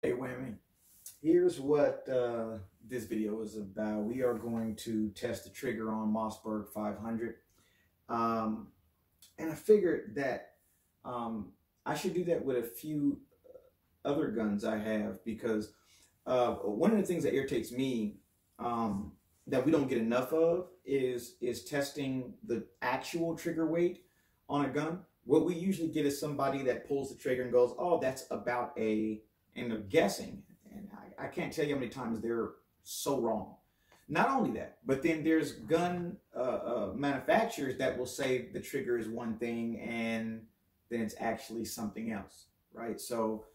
Hey women, here's what this video is about. We are going to test the trigger on Mossberg 500. Um, and I figured that I should do that with a few other guns I have because one of the things that irritates me that we don't get enough of is testing the actual trigger weight on a gun. What we usually get is somebody that pulls the trigger and goes, "Oh, that's about a," and they're guessing. And I can't tell you how many times they're so wrong. Not only that, but then there's gun manufacturers that will say the trigger is one thing and then it's actually something else, right? So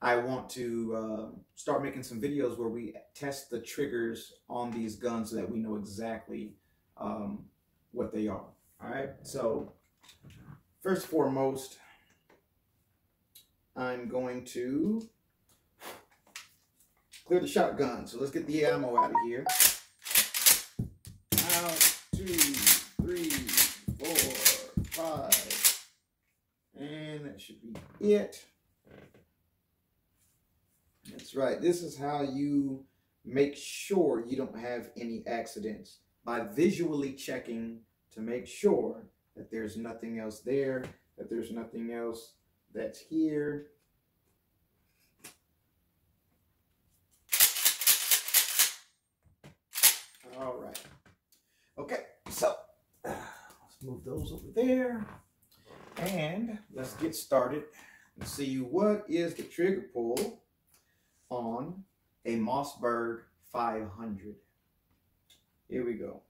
I want to start making some videos where we test the triggers on these guns so that we know exactly what they are. All right. So first and foremost, I'm going to clear the shotgun. So let's get the ammo out of here. 1, 2, 3, 4, 5. And that should be it. That's right. This is how you make sure you don't have any accidents, by visually checking to make sure that there's nothing else there, that there's nothing else that's here. All right. Okay, so let's move those over there and let's get started and see what is the trigger pull on a Mossberg 500. Here we go.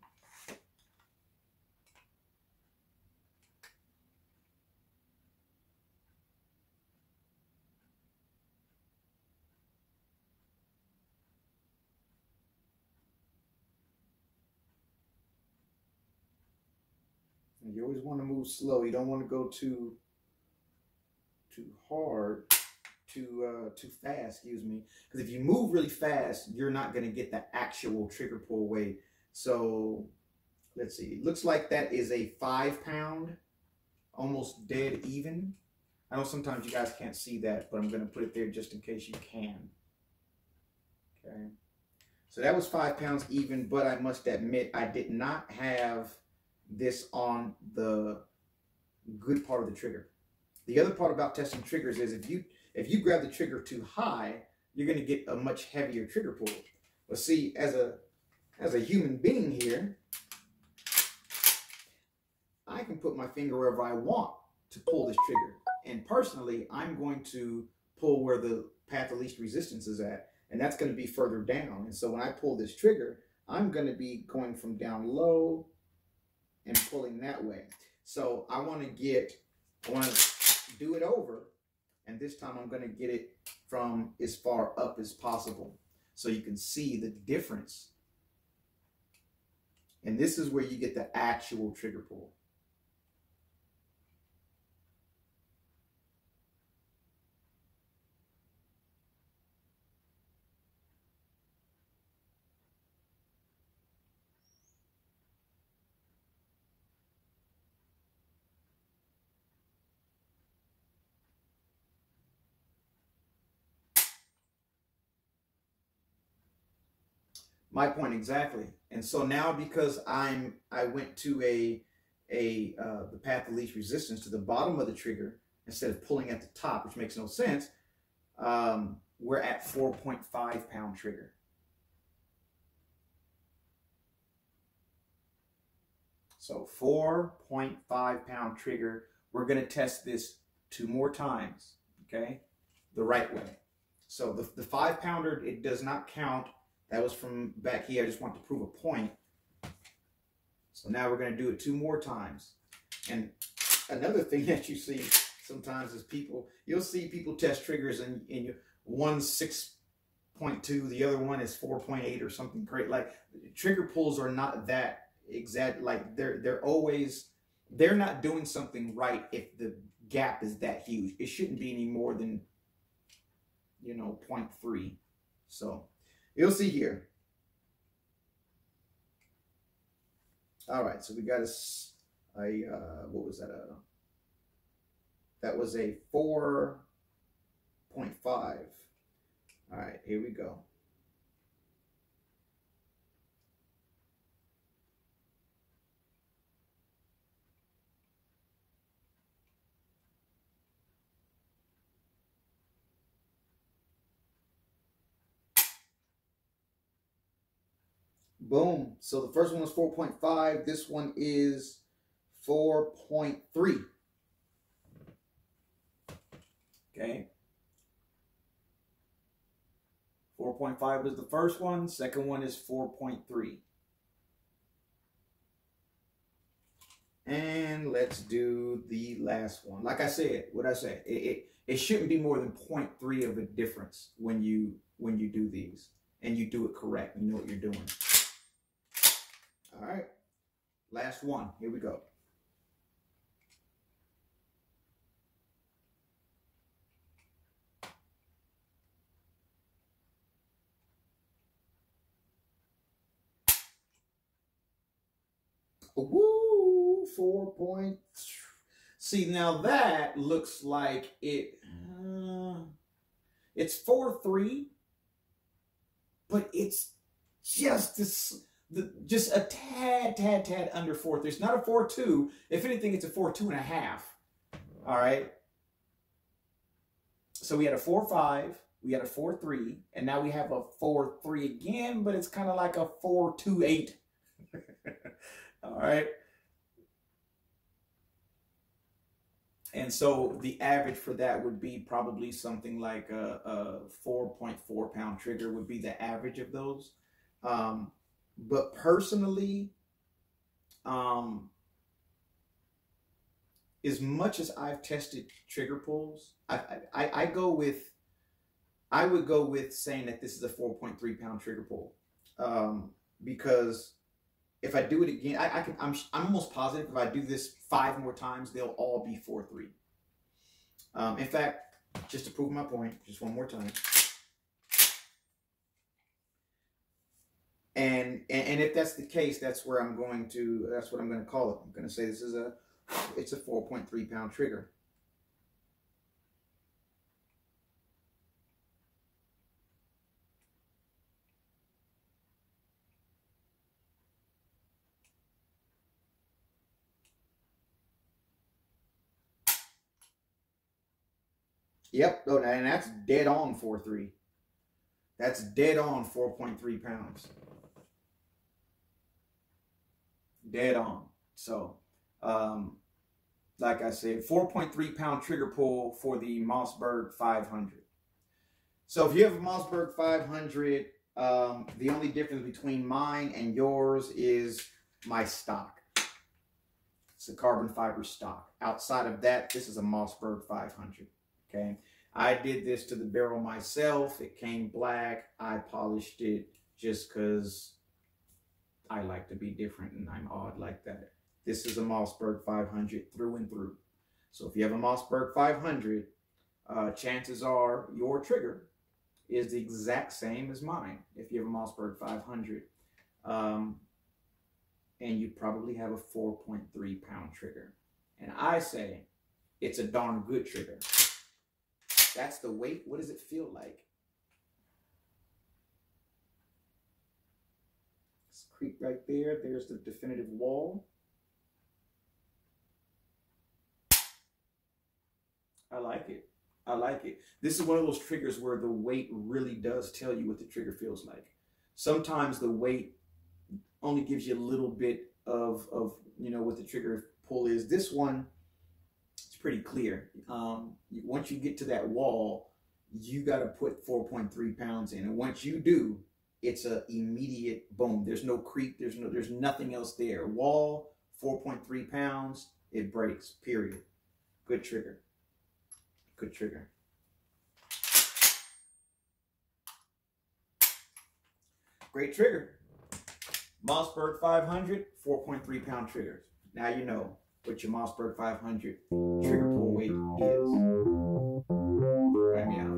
And you always want to move slow. You don't want to go too hard, too fast, excuse me. Because if you move really fast, you're not going to get the actual trigger pull weight. So let's see. It looks like that is a 5-pound, almost dead even. I know sometimes you guys can't see that, but I'm going to put it there just in case you can. Okay. So that was 5 pounds even, but I must admit I did not have this on the good part of the trigger. The other part about testing triggers is if you grab the trigger too high, you're going to get a much heavier trigger pull. But see, as a human being here, I can put my finger wherever I want to pull this trigger. And personally, I'm going to pull where the path of least resistance is at, and that's going to be further down. And so when I pull this trigger, I'm going to be going from down low and pulling that way. So I want to do it over, and this time I'm going to get it from as far up as possible so you can see the difference. And this is where you get the actual trigger pull. My point exactly. And so now because I went to the path of least resistance to the bottom of the trigger instead of pulling at the top, which makes no sense, we're at 4.5 pound trigger. So 4.5 pound trigger. We're going to test this 2 more times, okay, the right way. So the 5-pounder, it does not count. That was from back here. I just want to prove a point. So now we're going to do it 2 more times. And another thing that you see sometimes is you'll see people test triggers and one's 6.2, the other one is 4.8 or something great. Like, trigger pulls are not that exact. Like, they're not doing something right if the gap is that huge. It shouldn't be any more than 0.3. So you'll see here. All right, so we got what was that? That was a 4 0.5. All right, here we go. Boom. So the first one was 4.5. This one is 4.3. Okay. 4.5 was the first one. Second one is 4.3. And let's do the last one. Like I said, what I said, it shouldn't be more than 0.3 of a difference when you do these, and you do it correct. You know what you're doing. All right, last one. Here we go. Woo, 4 point. See, now that looks like it. It's 4.3, but it's just this. Just a tad under 4.3. It's not a 4.2. If anything, it's a 4.2.5. All right. So we had a 4.5, we had a 4.3, and now we have a 4.3 again, but it's kind of like a 4.28. All right. And so the average for that would be probably something like a 4.4 pound trigger would be the average of those. But personally, as much as I've tested trigger pulls, I would go with saying that this is a 4.3 pound trigger pull, because if I do it again, I'm almost positive if I do this 5 more times, they'll all be 4.3. In fact, just to prove my point, just one more time. And if that's the case, that's what I'm going to call it. I'm going to say this is it's a 4.3 pound trigger. Yep, oh, and that's dead on 4.3. That's dead on 4.3 pounds. Dead on. So, like I said, 4.3 pound trigger pull for the Mossberg 500. So if you have a Mossberg 500, the only difference between mine and yours is my stock. It's a carbon fiber stock. Outside of that, this is a Mossberg 500. Okay. I did this to the barrel myself. It came black. I polished it just because I like to be different and I'm odd like that. This is a Mossberg 500 through and through. So if you have a Mossberg 500, chances are your trigger is the exact same as mine. If you have a Mossberg 500, and you probably have a 4.3 pound trigger. And I say it's a darn good trigger. That's the weight. What does it feel like? It's creep right there. There's the definitive wall. I like it. I like it. This is one of those triggers where the weight really does tell you what the trigger feels like. Sometimes the weight only gives you a little bit of what the trigger pull is. This one, it's pretty clear. Once you get to that wall, you got to put 4.3 pounds in, and once you do, it's a immediate boom. There's no creep. There's nothing else there. Wall, 4.3 pounds. It breaks. Period. Good trigger. Good trigger. Great trigger. Mossberg 500, 4.3 pound triggers. Now you know what your Mossberg 500 trigger pull weight is. Right now.